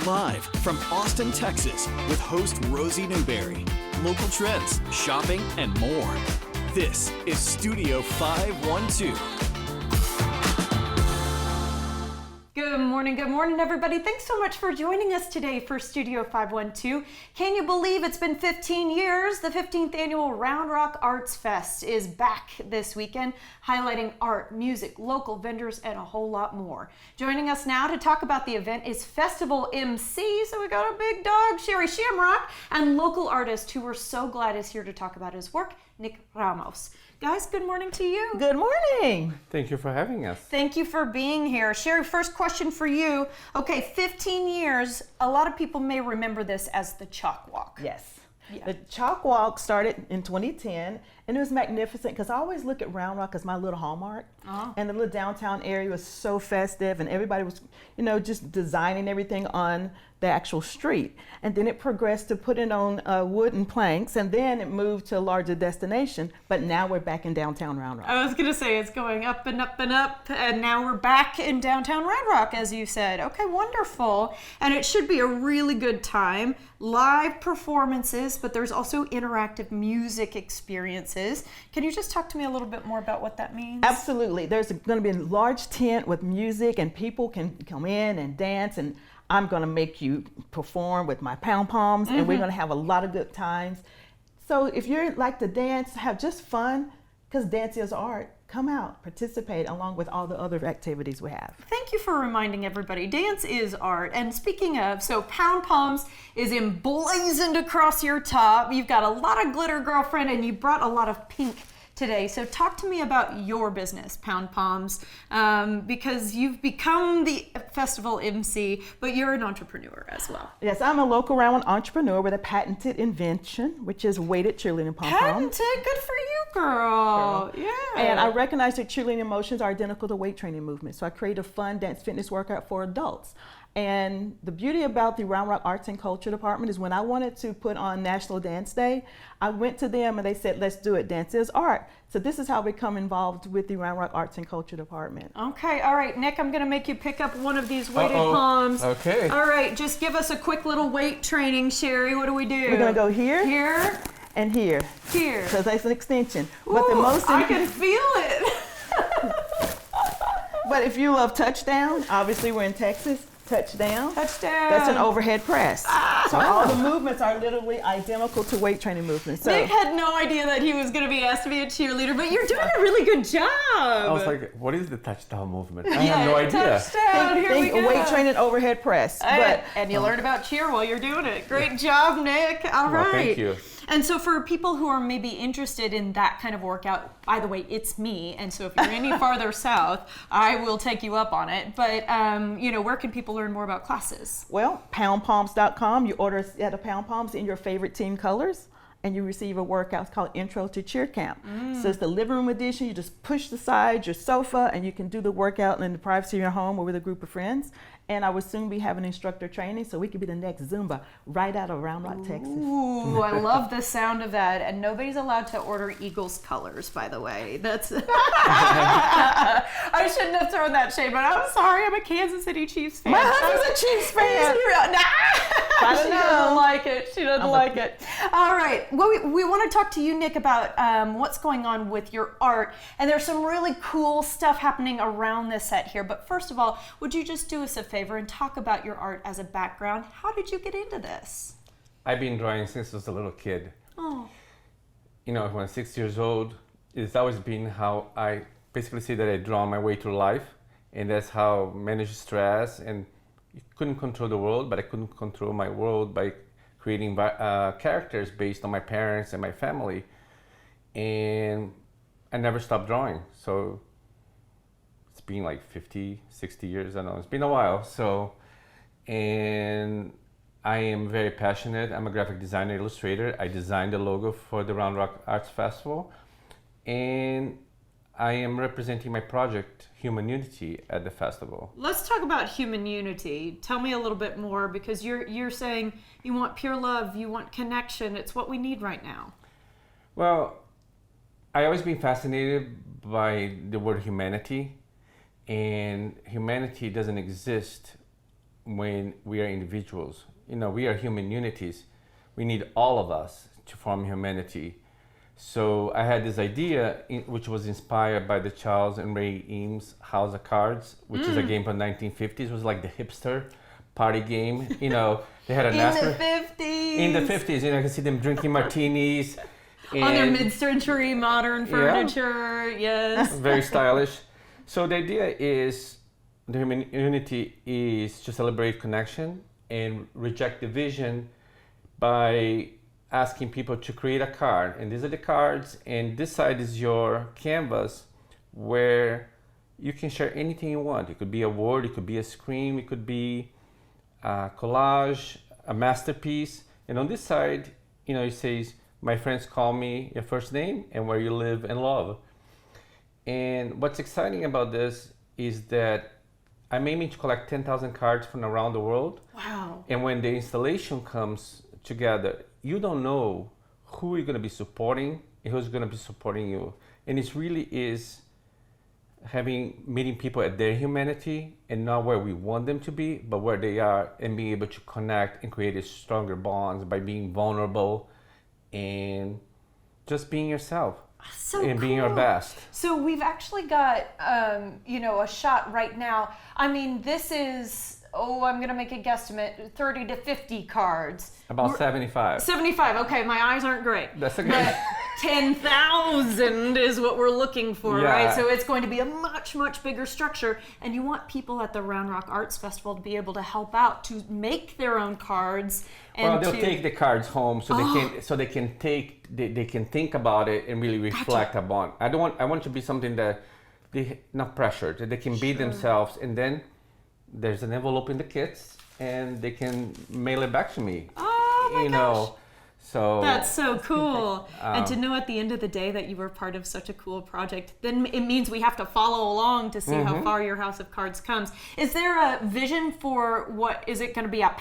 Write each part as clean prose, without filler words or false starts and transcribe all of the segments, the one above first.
Live from Austin, Texas, with host Rosie Newberry. Local trends, shopping, and more. This is Studio 512. Good morning, everybody. Thanks so much for joining us today for Studio 512. Can you believe it's been 15 years? The 15th annual Round Rock Arts Fest is back this weekend, highlighting art, music, local vendors, and a whole lot more. Joining us now to talk about the event is Festival MC, so we got a big dog, Sherry Shamrock, and local artist who we're so glad is here to talk about his work, Nick Ramos. Guys, good morning to you. Good morning. Thank you for having us. Thank you for being here. Sherry, first question for you. Okay, 15 years, a lot of people may remember this as the Chalk Walk. Yes. Yeah. The Chalk Walk started in 2010, and it was magnificent because I always look at Round Rock as my little hallmark. Oh. And the little downtown area was so festive, and everybody was, just designing everything on the actual street. And then it progressed to put it on wooden planks, and then it moved to a larger destination. But now we're back in downtown Round Rock. I was going to say it's going up and up and up, and now we're back in downtown Round Rock, as you said. Okay, wonderful. And it should be a really good time. Live performances, but there's also interactive music experiences. Can you just talk to me a little bit more about what that means? Absolutely. There's going to be a large tent with music, and people can come in and dance, and I'm going to make you perform with my pom-poms, and we're going to have a lot of good times. So if you like to dance, have just fun, because dance is art, come out, participate along with all the other activities we have. Thank you for reminding everybody, dance is art. And speaking of, so pom-poms is emblazoned across your top. You've got a lot of glitter, girlfriend, and you brought a lot of pink today. So talk to me about your business, Pound Poms, because you've become the festival MC, but you're an entrepreneur as well. Yes, I'm a local round entrepreneur with a patented invention, which is weighted cheerleading pom-poms. Patented? Good for you, girl. Yeah. And I recognize that cheerleading motions are identical to weight training movements. So I create a fun dance fitness workout for adults. And the beauty about the Round Rock Arts and Culture Department is when I wanted to put on National Dance Day, I went to them and they said, let's do it. Dance is art. So this is how we become involved with the Round Rock Arts and Culture Department. Okay, all right, Nick, I'm gonna make you pick up one of these weighted palms. Okay. All right, just give us a quick little weight training, Sherry. What do we do? We're gonna go here. Here. And here. Here. Because that's an extension. Ooh, But the most I can feel it. But if you love touchdown, obviously we're in Texas. Touchdown. Touchdown. That's an overhead press. So all the movements are literally identical to weight training movements. So Nick had no idea that he was going to be asked to be a cheerleader, but you're doing a really good job. I was like, what is the touchdown movement? I have no idea. Touchdown. Here we go. weight training overhead press. And you learn about cheer while you're doing it. Great job, Nick. All right. Well, thank you. And so for people who are maybe interested in that kind of workout, by the way, it's me. And so if you're any farther south, I will take you up on it. But, where can people learn more about classes? Well, poundpalms.com. You order a set of Pound Palms in your favorite team colors, and you receive a workout called Intro to Cheer Camp. So it's the living room edition. You just push aside your sofa, and you can do the workout in the privacy of your home or with a group of friends. And I will soon be having instructor training, so we could be the next Zumba right out of Round Rock, Texas. Ooh, I love the sound of that. And nobody's allowed to order Eagles colors, by the way. That's I shouldn't have thrown that shade, but I'm sorry. I'm a Kansas City Chiefs fan. My husband's a Chiefs fan. She doesn't like it. She doesn't like it. All right. Well, we want to talk to you, Nick, about what's going on with your art. And there's some really cool stuff happening around this set here. But first of all, would you just do us a favor and talk about your art as a background? How did you get into this? I've been drawing since I was a little kid. Oh. When I'm 6 years old, it's always been how I basically say that I draw my way through life. And that's how I manage stress. And I couldn't control the world, but I couldn't control my world by creating characters based on my parents and my family. And I never stopped drawing. So it's been like 50, 60 years, I don't know. It's been a while. So, and I am very passionate. I'm a graphic designer, illustrator. I designed the logo for the Round Rock Arts Festival. And I am representing my project, Human Unity, at the festival. Let's talk about human unity. Tell me a little bit more, because you're saying you want pure love, you want connection. It's what we need right now. Well, I've always been fascinated by the word humanity, and humanity doesn't exist when we are individuals. You know, we are human unities. We need all of us to form humanity. So I had this idea, which was inspired by the Charles and Ray Eames House of Cards, which is a game from the 1950s. It was like the hipster party game. You know, they had a In NASCAR. the 50s. In the 50s, you know, I can see them drinking martinis. On their and- mid-century modern furniture, yes. Very stylish. So the idea is the human unity is to celebrate connection and reject division by asking people to create a card. And these are the cards, and this side is your canvas where you can share anything you want. It could be a word, it could be a screen, it could be a collage, a masterpiece. And on this side, you know, it says, my friends call me your first name and where you live and love. And what's exciting about this is that I'm aiming to collect 10,000 cards from around the world. Wow. And when the installation comes together, you don't know who you're going to be supporting and who's going to be supporting you. And it really is meeting people at their humanity and not where we want them to be, but where they are, and being able to connect and create a stronger bonds by being vulnerable and just being yourself. So and being our cool. best. So we've actually got, you know, a shot right now. I mean, this is, I'm going to make a guesstimate, 30 to 50 cards. About 75. 75, okay, my eyes aren't great. That's okay. But 10,000 is what we're looking for, Yeah. right? So it's going to be a much, much bigger structure. And you want people at the Round Rock Arts Festival to be able to help out to make their own cards. And Well, they'll take the cards home so they can think about it and really reflect upon. I want to be something that they not pressured, that they can be themselves, and then there's an envelope in the kits and they can mail it back to me. Oh my you gosh. know. So That's so cool. And to know at the end of the day that you were part of such a cool project, then it means we have to follow along to see how far your House of Cards comes. Is there a vision for what, is it going to be a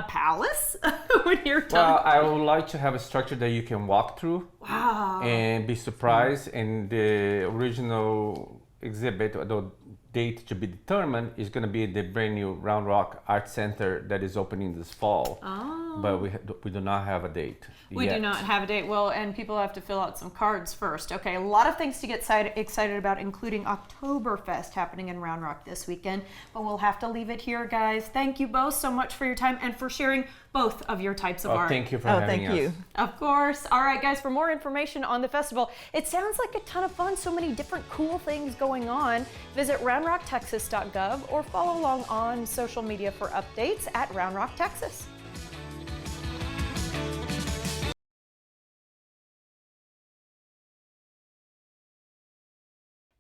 palace when you're done? Well, I would like to have a structure that you can walk through Wow. and be surprised. And the original exhibit, the date to be determined, is going to be the brand new Round Rock Art Center that is opening this fall. Oh. But we do not have a date We yet. do not have a date. Well, and people have to fill out some cards first. Okay, a lot of things to get excited about, including Oktoberfest happening in Round Rock this weekend. But we'll have to leave it here, guys. Thank you both so much for your time and for sharing both of your types of art. Thank you for Oh, having thank us. you. Of course. All right, guys, for more information on the festival, it sounds like a ton of fun. So many different cool things going on. Visit roundrocktexas.gov or follow along on social media for updates at Round Rock, Texas.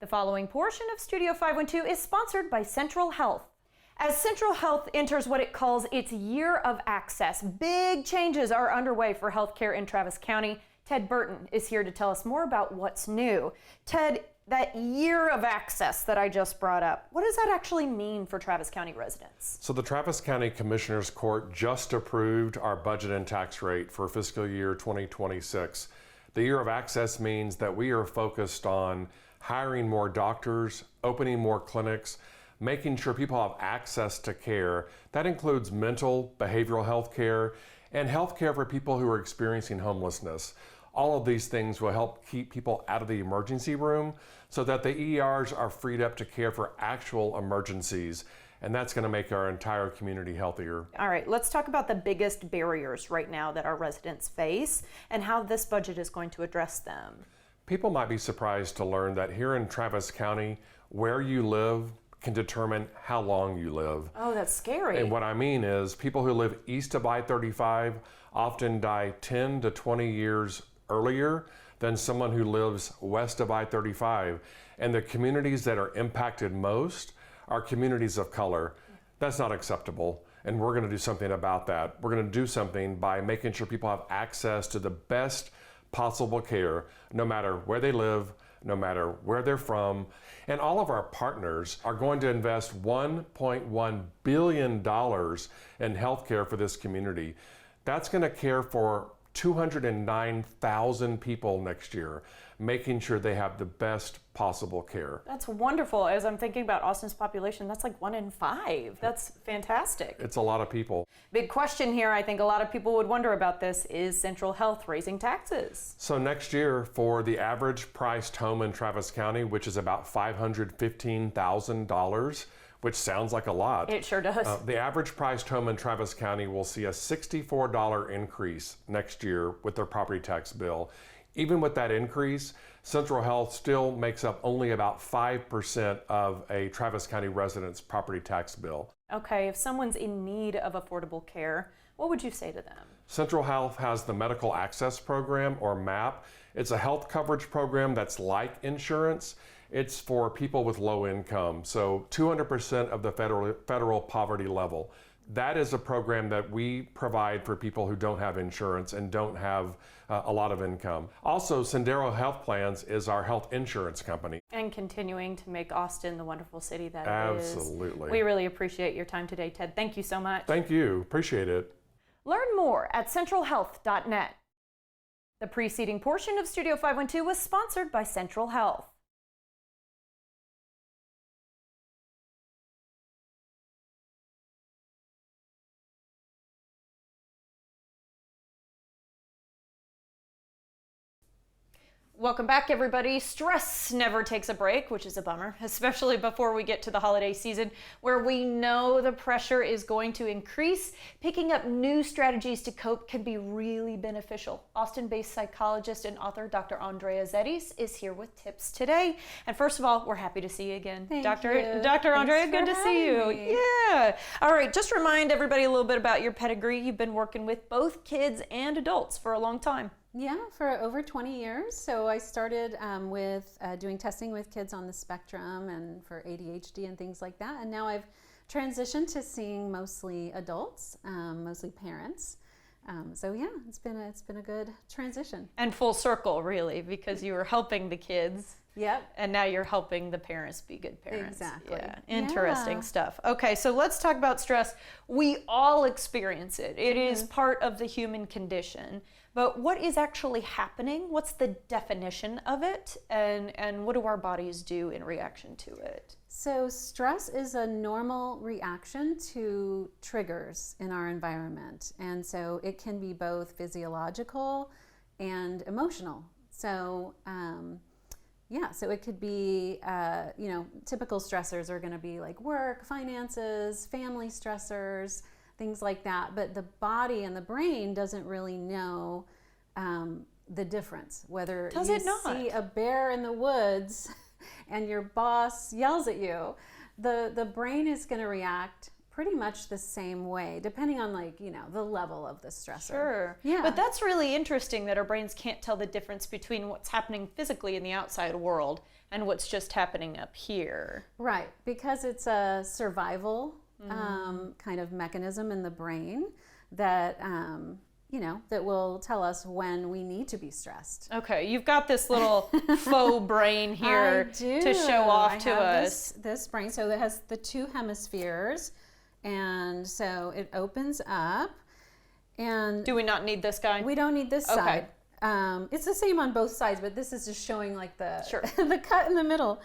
The following portion of Studio 512 is sponsored by Central Health. As Central Health enters what it calls its year of access, big changes are underway for healthcare in Travis County. Ted Burton is here to tell us more about what's new. Ted, that year of access that I just brought up, what does that actually mean for Travis County residents? So the Travis County Commissioners Court just approved our budget and tax rate for fiscal year 2026. The year of access means that we are focused on hiring more doctors, opening more clinics, making sure people have access to care. That includes mental, behavioral health care, and health care for people who are experiencing homelessness. All of these things will help keep people out of the emergency room so that the ERs are freed up to care for actual emergencies. And that's going to make our entire community healthier. All right, let's talk about the biggest barriers right now that our residents face and how this budget is going to address them. People might be surprised to learn that here in Travis County, where you live can determine how long you live. Oh, that's scary. And what I mean is people who live east of I-35 often die 10 to 20 years earlier than someone who lives west of I-35. And the communities that are impacted most are communities of color. That's not acceptable. And we're going to do something about that. We're going to do something by making sure people have access to the best possible care, no matter where they live, no matter where they're from. And all of our partners are going to invest $1.1 billion in healthcare for this community. That's going to care for 209,000 people next year, making sure they have the best possible care. That's wonderful. As I'm thinking about Austin's population, that's like 1 in 5. That's fantastic. It's a lot of people. Big question here, I think a lot of people would wonder about this, is Central Health raising taxes? So next year, for the average priced home in Travis County, which is about $515,000, which sounds like a lot. It sure does. The average priced home in Travis County will see a $64 increase next year with their property tax bill. Even with that increase, Central Health still makes up only about 5% of a Travis County resident's property tax bill. Okay, if someone's in need of affordable care, what would you say to them? Central Health has the Medical Access Program, or MAP. It's a health coverage program that's like insurance. It's for people with low income, so 200% of the federal poverty level. That is a program that we provide for people who don't have insurance and don't have a lot of income. Also, Sendero Health Plans is our health insurance company. And continuing to make Austin the wonderful city that it is. Absolutely. We really appreciate your time today, Ted. Thank you so much. Thank you. Appreciate it. Learn more at centralhealth.net. The preceding portion of Studio 512 was sponsored by Central Health. Welcome back, everybody. Stress never takes a break, which is a bummer, especially before we get to the holiday season, where we know the pressure is going to increase. Picking up new strategies to cope can be really beneficial. Austin-based psychologist and author Dr. Andrea Zettes is here with tips today. And first of all, we're happy to see you again. Dr. Andrea, good to see you. Yeah. All right, just remind everybody a little bit about your pedigree. You've been working with both kids and adults for a long time. Yeah, for over 20 years. So I started with doing testing with kids on the spectrum and for ADHD and things like that. And now I've transitioned to seeing mostly adults, mostly parents. So yeah, it's been a good transition. And full circle, really, because you were helping the kids. Yep. And now you're helping the parents be good parents. Exactly. Yeah. Interesting stuff. Okay, so let's talk about stress. We all experience it. It is part of the human condition. But what is actually happening? What's the definition of it? And what do our bodies do in reaction to it? So stress is a normal reaction to triggers in our environment. And so it can be both physiological and emotional. So so it could be, typical stressors are going to be like work, finances, family stressors, things like that. But the body and the brain doesn't really know the difference. Whether you see a bear in the woods and your boss yells at you, the brain is going to react pretty much the same way, depending on the level of the stressor. Sure. Yeah. But that's really interesting that our brains can't tell the difference between what's happening physically in the outside world and what's just happening up here. Right, because it's a survival kind of mechanism in the brain that that will tell us when we need to be stressed. Okay, you've got this little faux brain here to show off to us. This brain, so it has the two hemispheres, and so it opens up. And do we not need this guy? We don't need this side. It's the same on both sides, but this is just showing like the the cut in the middle.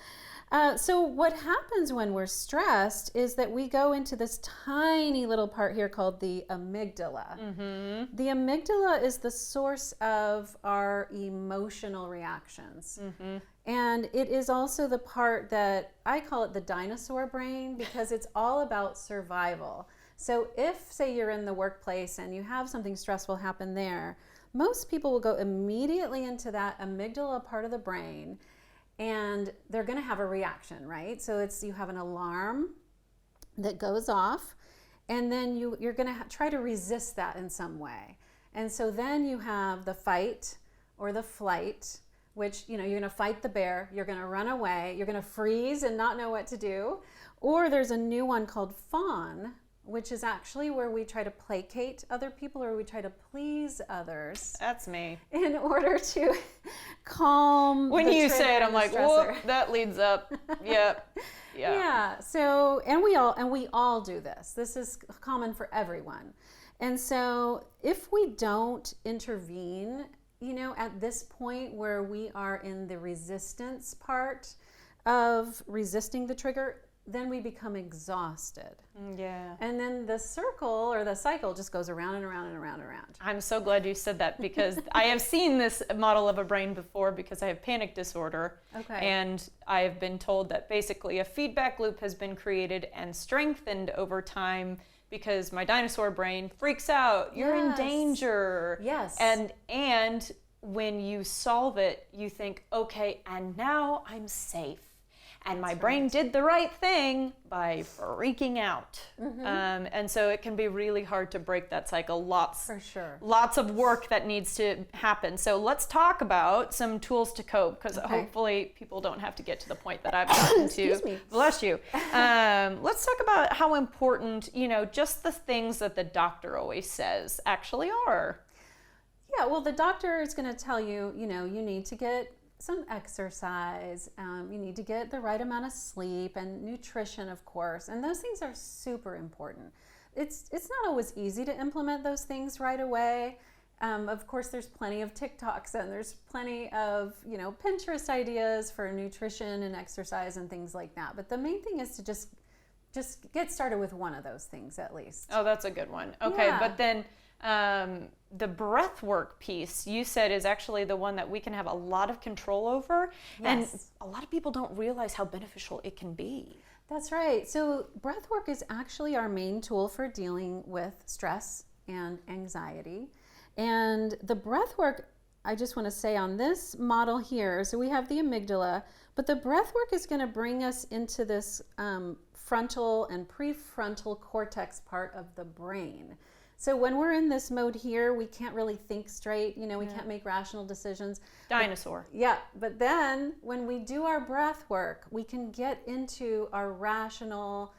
So what happens when we're stressed is that we go into this tiny little part here called the amygdala. Mm-hmm. The amygdala is the source of our emotional reactions. Mm-hmm. And it is also the part that I call it the dinosaur brain, because it's all about survival. So if, say, you're in the workplace and you have something stressful happen there, most people will go immediately into that amygdala part of the brain, and they're going to have a reaction, right? So you have an alarm that goes off, and then you're going to try to resist that in some way. And so then you have the fight or the flight, which, you're going to fight the bear, you're going to run away, you're going to freeze and not know what to do. Or there's a new one called fawn, which is actually where we try to placate other people, or we try to please others. That's me. In order to calm. When you say it, I'm like, whoop, that leads up. Yep. Yeah. Yeah. So, and we all do this. This is common for everyone. And so if we don't intervene, at this point where we are in the resistance part of resisting the trigger, then we become exhausted. Yeah. And then the circle or the cycle just goes around and around and around and around. I'm so glad you said that, because I have seen this model of a brain before, because I have panic disorder. Okay. And I have been told that basically a feedback loop has been created and strengthened over time, because my dinosaur brain freaks out. You're in Yes. danger. Yes. And when you solve it, you think, okay, and now I'm safe. And my brain did the right thing by freaking out. And so it can be really hard to break that cycle. For sure. Lots of work that needs to happen. So let's talk about some tools to cope, because hopefully people don't have to get to the point that I've gotten to. Excuse me. Bless you. Let's talk about how important, just the things that the doctor always says actually are. Yeah, well, the doctor is going to tell you, you need to get some exercise, you need to get the right amount of sleep, and nutrition, of course, and those things are super important. It's not always easy to implement those things right away. Of course, there's plenty of TikToks, and there's plenty of Pinterest ideas for nutrition and exercise and things like that. But the main thing is to just get started with one of those things at least. Oh, that's a good one. Okay, Yeah. but then the breath work piece you said is actually the one that we can have a lot of control over. Yes. And a lot of people don't realize how beneficial it can be. That's right. So breath work is actually our main tool for dealing with stress and anxiety. And the breath work, I just want to say on this model here, so we have the amygdala, but the breath work is going to bring us into this frontal and prefrontal cortex part of the brain. So when we're in this mode here, we can't really think straight, we can't make rational decisions. Dinosaur. But then when we do our breath work, we can get into our rational,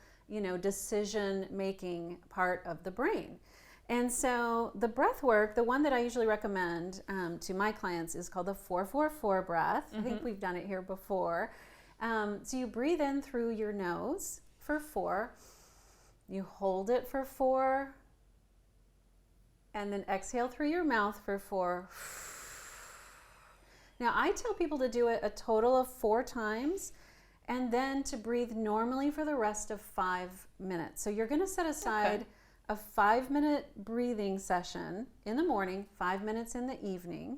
decision-making part of the brain. And so the breath work, the one that I usually recommend to my clients, is called the 4-4-4 breath. I think we've done it here before. So you breathe in through your nose for 4, you hold it for 4, and then exhale through your mouth for 4. Now, I tell people to do it a total of 4 times, and then to breathe normally for the rest of 5 minutes. So you're going to set aside a 5-minute breathing session in the morning, 5 minutes in the evening.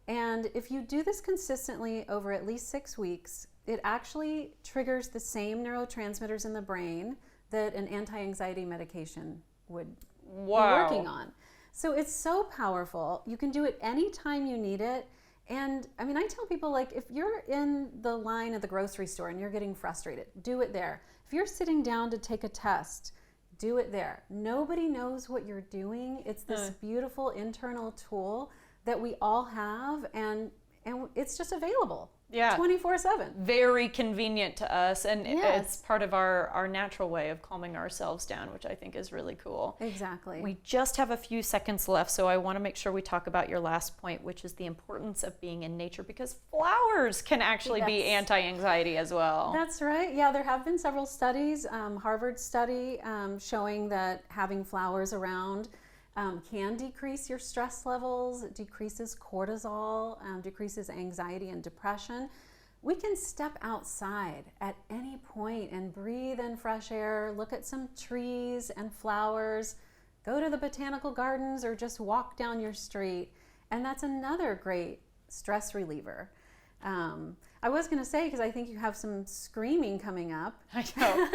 And if you do this consistently over at least 6 weeks, it actually triggers the same neurotransmitters in the brain that an anti-anxiety medication would be working on. So it's so powerful. You can do it anytime you need it. And I tell people, if you're in the line at the grocery store and you're getting frustrated, do it there. If you're sitting down to take a test, do it there. Nobody knows what you're doing. It's this beautiful internal tool that we all have, and it's just available. 24/7. Very convenient to us, and it's part of our natural way of calming ourselves down, which I think is really cool. Exactly. We just have a few seconds left, so I want to make sure we talk about your last point, which is the importance of being in nature, because flowers can actually be anti-anxiety as well. That's right. Yeah, there have been several studies, Harvard study showing that having flowers around can decrease your stress levels, it decreases cortisol, decreases anxiety and depression. We can step outside at any point and breathe in fresh air, look at some trees and flowers, go to the botanical gardens, or just walk down your street. And that's another great stress reliever. I was going to say, because I think you have some screaming coming up. I know.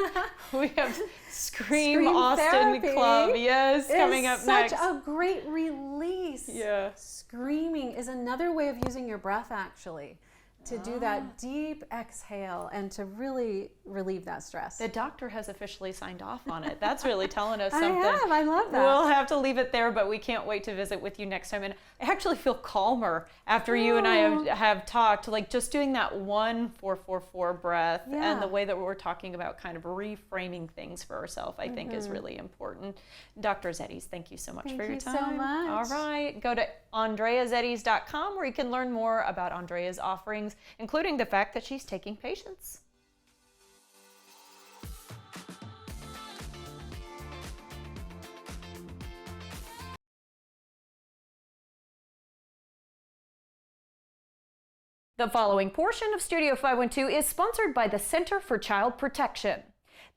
We have Scream Austin therapy Club, coming up next. Such a great release. Yeah. Screaming is another way of using your breath, actually, to do that deep exhale and to really relieve that stress. The doctor has officially signed off on it. That's really telling us something. I love that. We'll have to leave it there, but we can't wait to visit with you next time. And I actually feel calmer after you and I have talked, just doing that 1-4-4-4 breath and the way that we're talking about kind of reframing things for ourselves, I think is really important. Dr. Zettes, thank you so much for your time. Thank you so much. All right. Go to AndreaZettes.com where you can learn more about Andrea's offerings, including the fact that she's taking patients. The following portion of Studio 512 is sponsored by the Center for Child Protection.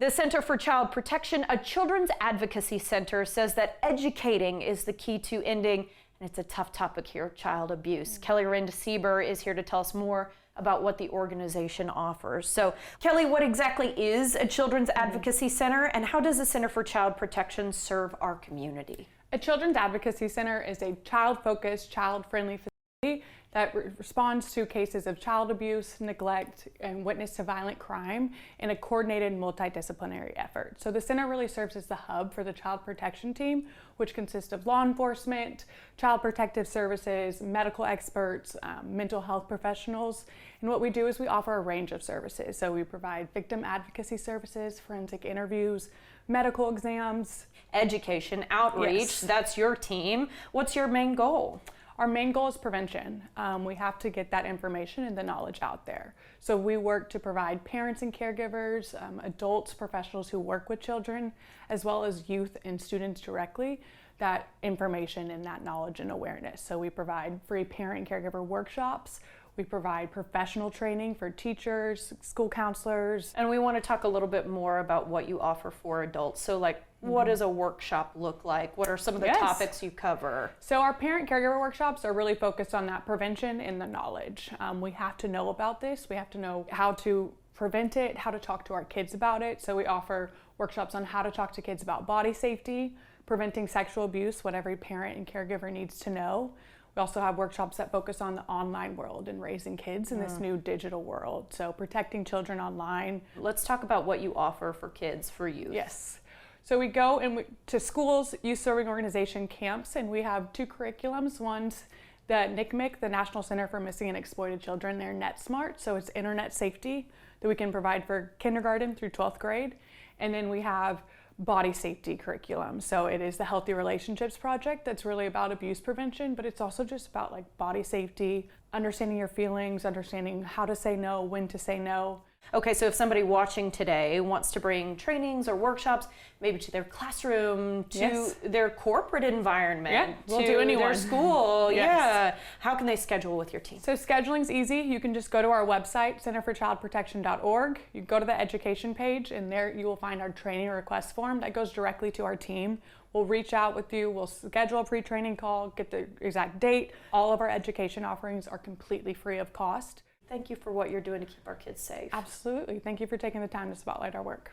The Center for Child Protection, a children's advocacy center, says that educating is the key to ending, and it's a tough topic here, child abuse. Kelly Renda-Sieber is here to tell us more about what the organization offers. So, Kelly, what exactly is a children's advocacy center, and how does the Center for Child Protection serve our community? A children's advocacy center is a child-focused, child-friendly facility that responds to cases of child abuse, neglect, and witness to violent crime in a coordinated multidisciplinary effort. So the center really serves as the hub for the child protection team, which consists of law enforcement, child protective services, medical experts, mental health professionals. And what we do is we offer a range of services. So we provide victim advocacy services, forensic interviews, medical exams. Education, outreach, Yes. That's your team. What's your main goal? Our main goal is prevention. We have to get that information and the knowledge out there. So we work to provide parents and caregivers, adults, professionals who work with children, as well as youth and students directly, that information and that knowledge and awareness. So we provide free parent and caregiver workshops. We provide professional training for teachers, school counselors. And we want to talk a little bit more about what you offer for adults. So like, what does a workshop look like? What are some of the Yes. topics you cover? So our parent caregiver workshops are really focused on that prevention and the knowledge. We have to know about this. We have to know how to prevent it, how to talk to our kids about it. So we offer workshops on how to talk to kids about body safety, preventing sexual abuse, what every parent and caregiver needs to know. We also have workshops that focus on the online world and raising kids in this new digital world. So protecting children online. Let's talk about what you offer for kids, for youth. Yes. So we go to schools, youth serving organization camps, and we have two curriculums. One's the NCMEC, the National Center for Missing and Exploited Children. They're NetSmart, so it's internet safety that we can provide for kindergarten through 12th grade. And then we have body safety curriculum. So it is the Healthy Relationships Project that's really about abuse prevention, but it's also just about like body safety, understanding your feelings, understanding how to say no, when to say no. Okay, so if somebody watching today wants to bring trainings or workshops, maybe to their classroom, to Yes. their corporate environment, Yeah, we'll to do anyone. their school, Yes. yeah. How can they schedule with your team? So scheduling's easy. You can just go to our website, centerforchildprotection.org. You go to the education page, and there you will find our training request form that goes directly to our team. We'll reach out with you. We'll schedule a pre-training call, get the exact date. All of our education offerings are completely free of cost. Thank you for what you're doing to keep our kids safe. Absolutely. Thank you for taking the time to spotlight our work.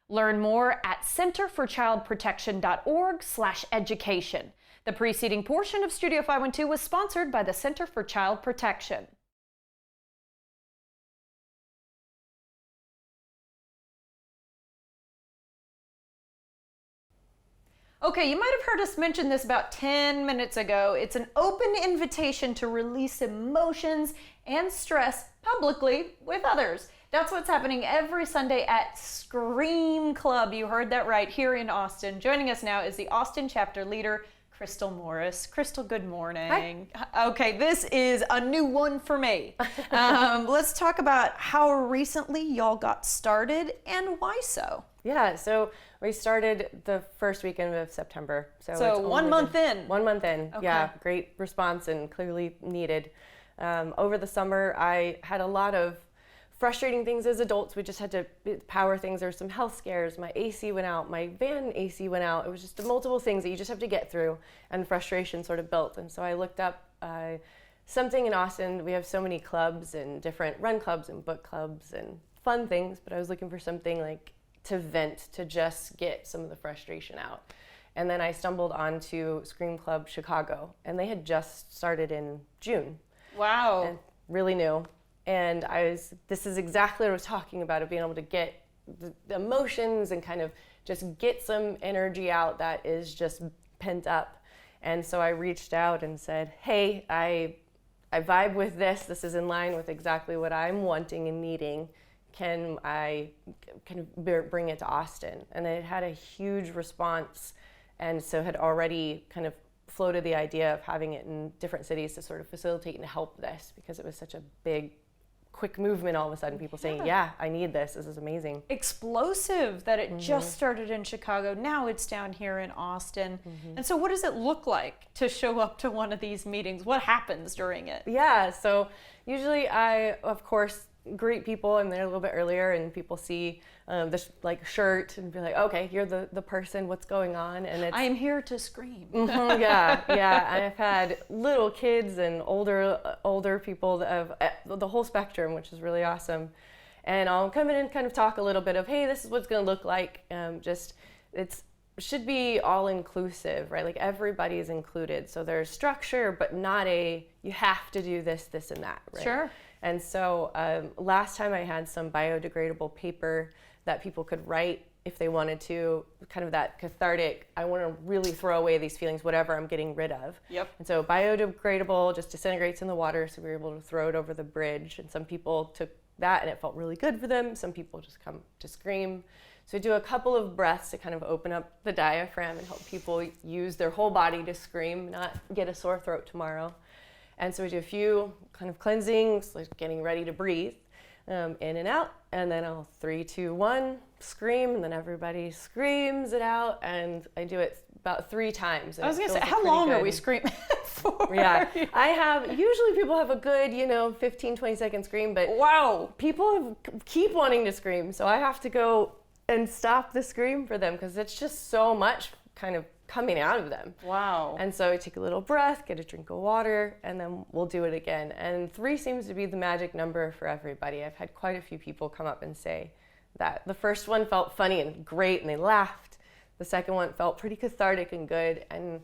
Learn more at centerforchildprotection.org/education. The preceding portion of Studio 512 was sponsored by the Center for Child Protection. Okay, you might have heard us mention this about 10 minutes ago. It's an open invitation to release emotions and stress publicly with others. That's what's happening every Sunday at Scream Club. You heard that right, here in Austin. Joining us now is the Austin chapter leader, Crystal Morris. Crystal, good morning. Hi. Okay, this is a new one for me. Let's talk about how recently y'all got started and why so. Yeah, so we started the first weekend of September. So it's 1 month in. 1 month in, Okay. yeah, great response and clearly needed. Over the summer, I had a lot of frustrating things as adults. We just had to power things. There were some health scares. My AC went out. My van AC went out. It was just multiple things that you just have to get through, and frustration sort of built. And so I looked up something in Austin. We have so many clubs and different run clubs and book clubs and fun things, but I was looking for something like to vent, to just get some of the frustration out. And then I stumbled onto Scream Club Chicago, and they had just started in June. Wow. And really new. And this is exactly what I was talking about, of being able to get the emotions and kind of just get some energy out that is just pent up. And so I reached out and said, hey, I vibe with this. This is in line with exactly what I'm wanting and needing. Can I bring it to Austin? And it had a huge response, and so had already kind of floated the idea of having it in different cities to sort of facilitate and help this, because it was such a big quick movement all of a sudden. People saying, yeah, I need this. This is amazing. Explosive that it just started in Chicago. Now it's down here in Austin. And so what does it look like to show up to one of these meetings? What happens during it? Yeah, so usually I, of course, greet people and they're a little bit earlier, and people see this like shirt and be like, okay, you're the person, what's going on? And it's, I am here to scream. yeah. I've had little kids and older people that have the whole spectrum, which is really awesome. And I'll come in and kind of talk a little bit of, hey, this is what's going to look like. It should be all inclusive, right? Like everybody's included. So there's structure, but not you have to do this, this, and that, right? Sure. And so last time I had some biodegradable paper that people could write if they wanted to, kind of that cathartic, I want to really throw away these feelings, whatever I'm getting rid of. Yep. And so biodegradable just disintegrates in the water, so we were able to throw it over the bridge. And some people took that and it felt really good for them. Some people just come to scream. So we do a couple of breaths to kind of open up the diaphragm and help people use their whole body to scream, not get a sore throat tomorrow. And so we do a few kind of cleansings, like getting ready to breathe, in and out. And then I'll 3, 2, 1, scream, and then everybody screams it out. And I do it about 3 times. I was gonna say, how long are we screaming for? Yeah, usually people have a good, 15, 20-second scream, but wow, people keep wanting to scream. So I have to go and stop the scream for them because it's just so much kind of coming out of them. Wow. And so I take a little breath, get a drink of water, and then we'll do it again. And 3 seems to be the magic number for everybody. I've had quite a few people come up and say that. The first one felt funny and great, and they laughed. The second one felt pretty cathartic and good. And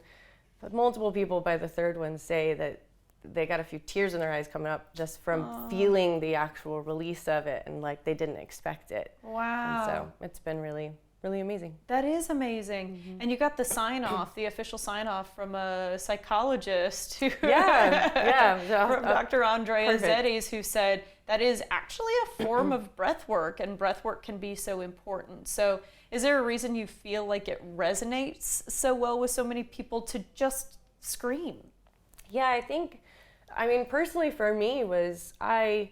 multiple people by the third one say that they got a few tears in their eyes coming up just from feeling the actual release of it, and like they didn't expect it. Wow. And so it's been really amazing. That is amazing. And you got the sign off, the official sign off from a psychologist who from Dr. Andrea Zeddes, who said that is actually a form of breath work, and breath work can be so important. So is there a reason you feel like it resonates so well with so many people to just scream? Yeah, I mean, personally for me was I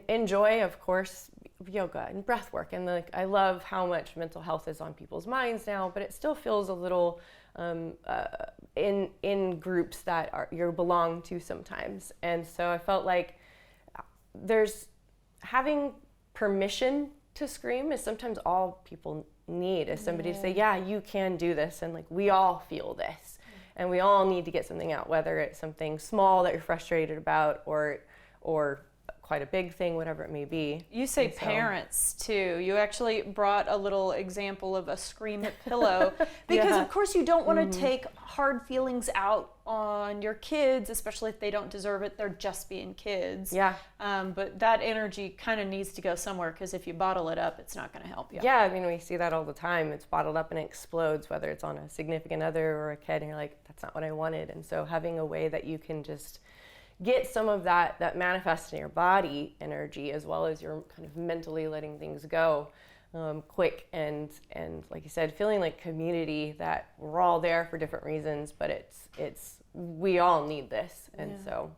enjoy, of course, yoga and breath work, and I love how much mental health is on people's minds now, but it still feels a little in groups that you belong to sometimes. And so I felt like there's having permission to scream is sometimes all people need, is somebody to say, yeah, you can do this, and like we all feel this, and we all need to get something out, whether it's something small that you're frustrated about or quite a big thing, whatever it may be. You say parents too. You actually brought a little example of a scream at pillow because of course you don't want to take hard feelings out on your kids, especially if they don't deserve it. They're just being kids. Yeah. But that energy kind of needs to go somewhere, because if you bottle it up, it's not going to help you. Yeah, I mean, we see that all the time. It's bottled up and it explodes, whether it's on a significant other or a kid, and you're like, that's not what I wanted. And so having a way that you can just get some of that manifest in your body energy, as well as you're kind of mentally letting things go quick, and like you said, feeling like community, that we're all there for different reasons, but it's we all need this. And so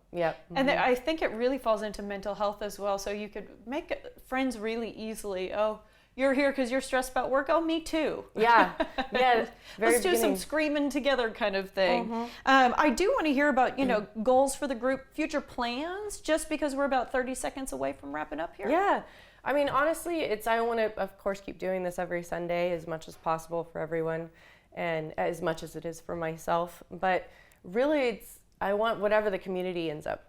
and I think it really falls into mental health as well. So you could make friends really easily. Oh, you're here because you're stressed about work. Oh, me too. Yeah. Let's do some screaming together kind of thing. I do want to hear about, goals for the group, future plans, just because we're about 30 seconds away from wrapping up here. Yeah. I mean, honestly, I want to, of course, keep doing this every Sunday as much as possible for everyone, and as much as it is for myself. But really, I want whatever the community ends up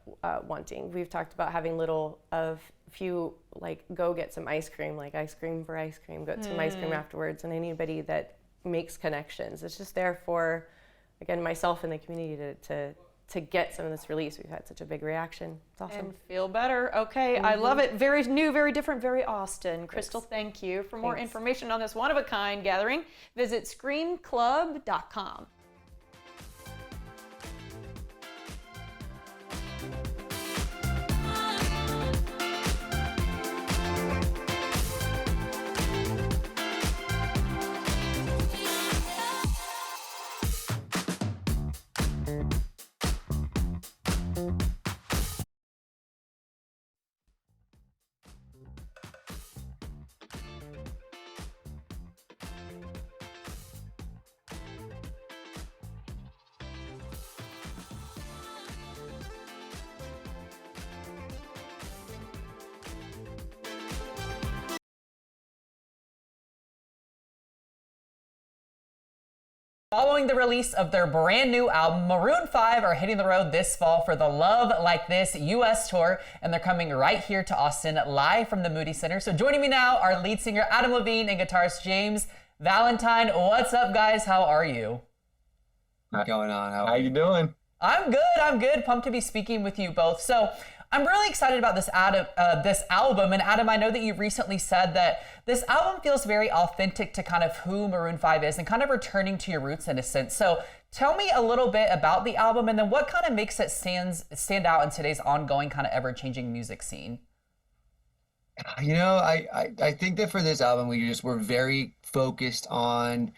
wanting. We've talked about having few, like, go get some ice cream, like ice cream for ice cream, go get some ice cream afterwards, and anybody that makes connections. It's just there for, again, myself and the community to get some of this release. We've had such a big reaction. It's awesome. And feel better. Okay, I love it. Very new, very different, very Austin. Crystal, thank you. For more information on this one-of-a-kind gathering, visit screamclub.com. Following the release of their brand new album, Maroon 5 are hitting the road this fall for the Love Like This US tour, and they're coming right here to Austin live from the Moody Center. So joining me now are lead singer Adam Levine and guitarist James Valentine. What's up, guys? How are you? What's going on? How you doing? I'm good. Pumped to be speaking with you both. So I'm really excited about this album. And Adam, I know that you recently said that this album feels very authentic to kind of who Maroon 5 is and kind of returning to your roots in a sense. So tell me a little bit about the album and then what kind of makes it stand out in today's ongoing kind of ever-changing music scene. You know, I think that for this album, we're very focused on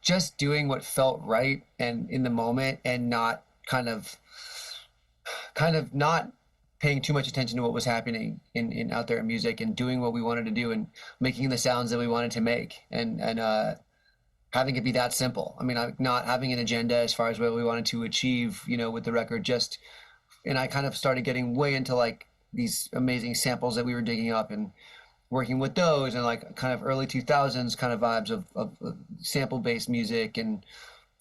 just doing what felt right and in the moment and not kind of not paying too much attention to what was happening in out there in music and doing what we wanted to do and making the sounds that we wanted to make and having it be that simple. I mean, not having an agenda as far as what we wanted to achieve, you know, with the record, and I kind of started getting way into like these amazing samples that we were digging up and working with those and like kind of early 2000s kind of vibes of sample-based music and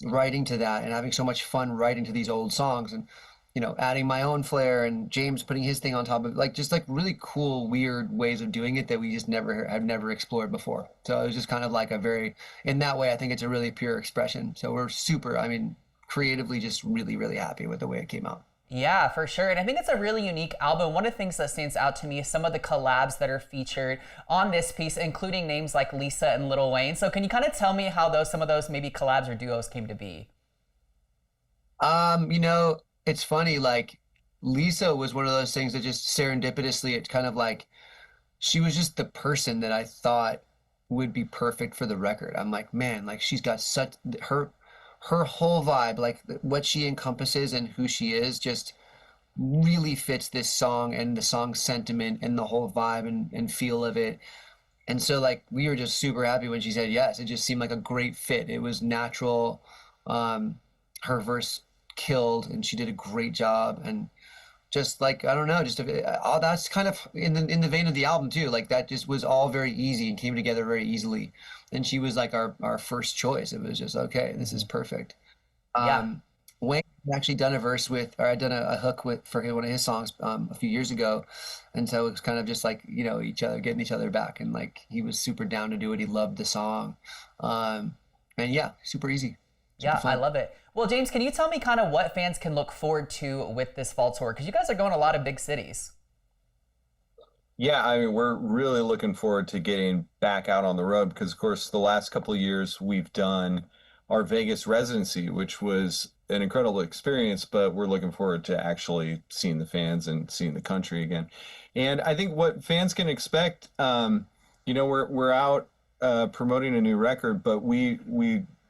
writing to that and having so much fun writing to these old songs and, you know, adding my own flair and James putting his thing on top of it, like just like really cool, weird ways of doing it that we just have never explored before. So it was just kind of like in that way, I think it's a really pure expression. So we're creatively just really, really happy with the way it came out. Yeah, for sure. And I think it's a really unique album. One of the things that stands out to me is some of the collabs that are featured on this piece, including names like Lisa and Lil Wayne. So can you kind of tell me how some of those maybe collabs or duos came to be? You know, it's funny, like Lisa was one of those things that just serendipitously, it's kind of like, she was just the person that I thought would be perfect for the record. I'm like, man, like she's got such, her whole vibe, like what she encompasses and who she is just really fits this song and the song's sentiment and the whole vibe and feel of it. And so like, we were just super happy when she said yes. It just seemed like a great fit. It was natural. Her verse killed and she did a great job. And just like, I don't know, that's kind of in the vein of the album too. Like that just was all very easy and came together very easily. And she was like our first choice. It was just, okay, this is perfect. Wayne actually done a verse I'd done a hook for one of his songs a few years ago. And so it was kind of just like, you know, getting each other back. And like, he was super down to do it. He loved the song. And yeah, super easy. Yeah, I love it. Well, James, can you tell me kind of what fans can look forward to with this fall tour? Because you guys are going to a lot of big cities. Yeah, I mean, we're really looking forward to getting back out on the road because, of course, the last couple of years we've done our Vegas residency, which was an incredible experience, but we're looking forward to actually seeing the fans and seeing the country again. And I think what fans can expect, you know, we're out promoting a new record, but we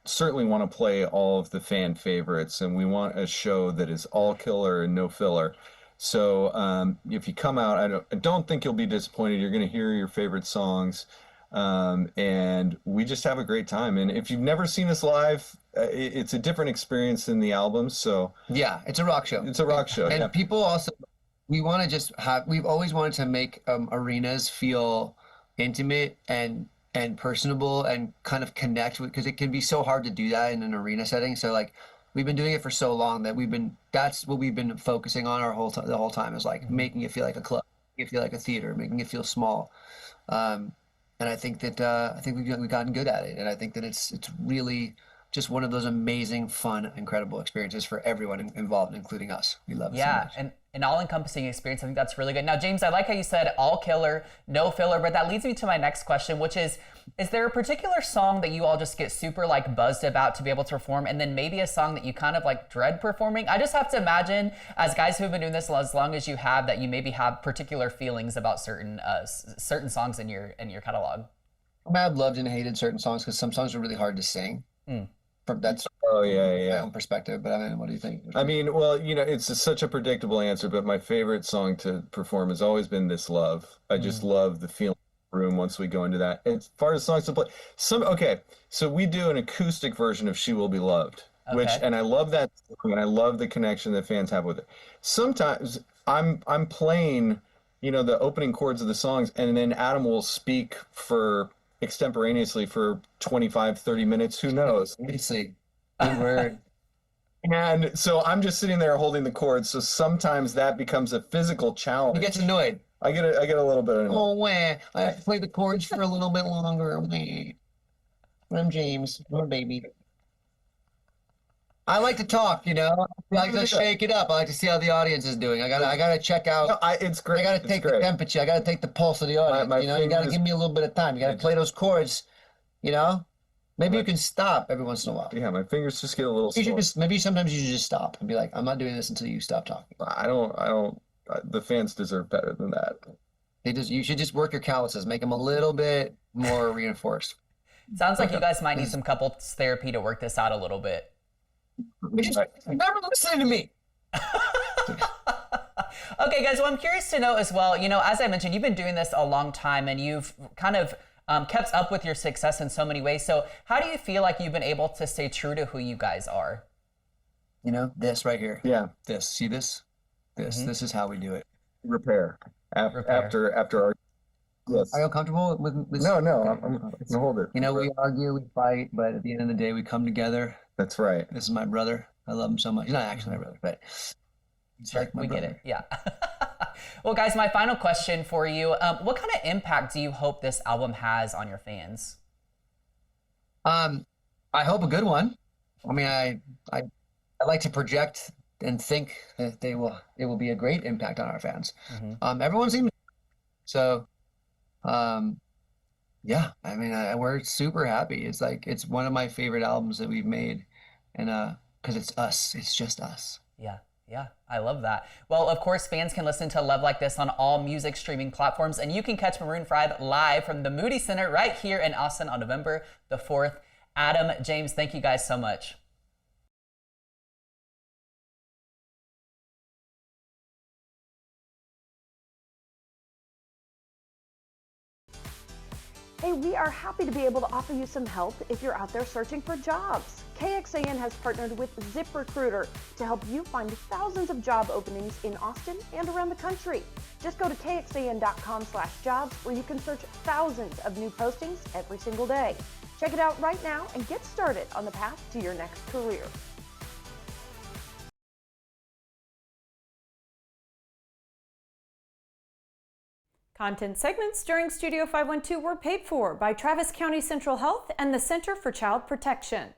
certainly want to play all of the fan favorites, and we want a show that is all killer and no filler. So if you come out, I don't think you'll be disappointed. You're going to hear your favorite songs, and we just have a great time. And if you've never seen us live, it's a different experience than the albums. So yeah, it's a rock show. It's a rock show. And yeah. People also, we've always wanted to make arenas feel intimate and personable and kind of connect with, because it can be so hard to do that in an arena setting. So like, we've been doing it for so long that that's what we've been focusing on the whole time is like making it feel like a club, making it feel like a theater, making it feel small. And I think that we've gotten good at it. And I think that it's really just one of those amazing, fun, incredible experiences for everyone involved, including us. We love it so much. And an all-encompassing experience. I think that's really good. Now, James, I like how you said all killer, no filler, but that leads me to my next question, which is there a particular song that you all just get super like buzzed about to be able to perform, and then maybe a song that you kind of like dread performing? I just have to imagine, as guys who have been doing this as long as you have, that you maybe have particular feelings about certain songs in your catalog. I've loved and hated certain songs because some songs are really hard to sing. That's my own perspective, but I mean, what do you think? I mean, well, you know, it's such a predictable answer, but my favorite song to perform has always been This Love. I just love the feeling of the room once we go into that. As far as songs to play, so we do an acoustic version of She Will Be Loved, and I love that song, and I love the connection that fans have with it. Sometimes I'm playing, you know, the opening chords of the songs, and then Adam will speak extemporaneously for 25, 30 minutes, who knows? Good word. And so I'm just sitting there holding the cord. So sometimes that becomes a physical challenge. He gets annoyed. I get a little bit annoyed. Oh, wah. I have to play the chords for a little bit longer. I'm James. I'm a baby. I like to talk, you know. I like to shake it up. I like to see how the audience is doing. I gotta check out. No, it's great. I gotta take the temperature. I gotta take the pulse of the audience. My You know, you gotta fingers- give me a little bit of time. You gotta play those chords. You know, maybe you can stop every once in a while. Yeah, my fingers just get a little You should sore. maybe sometimes you should just stop and be like, I'm not doing this until you stop talking. I don't. The fans deserve better than that. You should just work your calluses, make them a little bit more reinforced. Sounds like you guys might need some couples therapy to work this out a little bit. Never listening to me. Okay, guys, well, I'm curious to know as well, you know, as I mentioned, you've been doing this a long time and you've kind of kept up with your success in so many ways. So how do you feel like you've been able to stay true to who you guys are? You know, this right here. Yeah. This. See this? This is how we do it. Repair. After our. Yes. Are you comfortable with this? No, I'm gonna hold it. You know, we argue, we fight, but at the end of the day, we come together. That's right. This is my brother. I love him so much. He's not actually my brother, but he's like my brother. Get it. Yeah. Well, guys, my final question for you. What kind of impact do you hope this album has on your fans? I hope a good one. I mean, I like to project and think that it will be a great impact on our fans. Everyone seems so. Yeah, I mean, we're super happy. It's one of my favorite albums that we've made, and because it's us, it's just us. Yeah, I love that. Well, of course, fans can listen to Love Like This on all music streaming platforms, and you can catch Maroon 5 live from the Moody Center right here in Austin on November the 4th. Adam, James, thank you guys so much. Hey, we are happy to be able to offer you some help if you're out there searching for jobs. KXAN has partnered with ZipRecruiter to help you find thousands of job openings in Austin and around the country. Just go to kxan.com/jobs where you can search thousands of new postings every single day. Check it out right now and get started on the path to your next career. Content segments during Studio 512 were paid for by Travis County Central Health and the Center for Child Protection.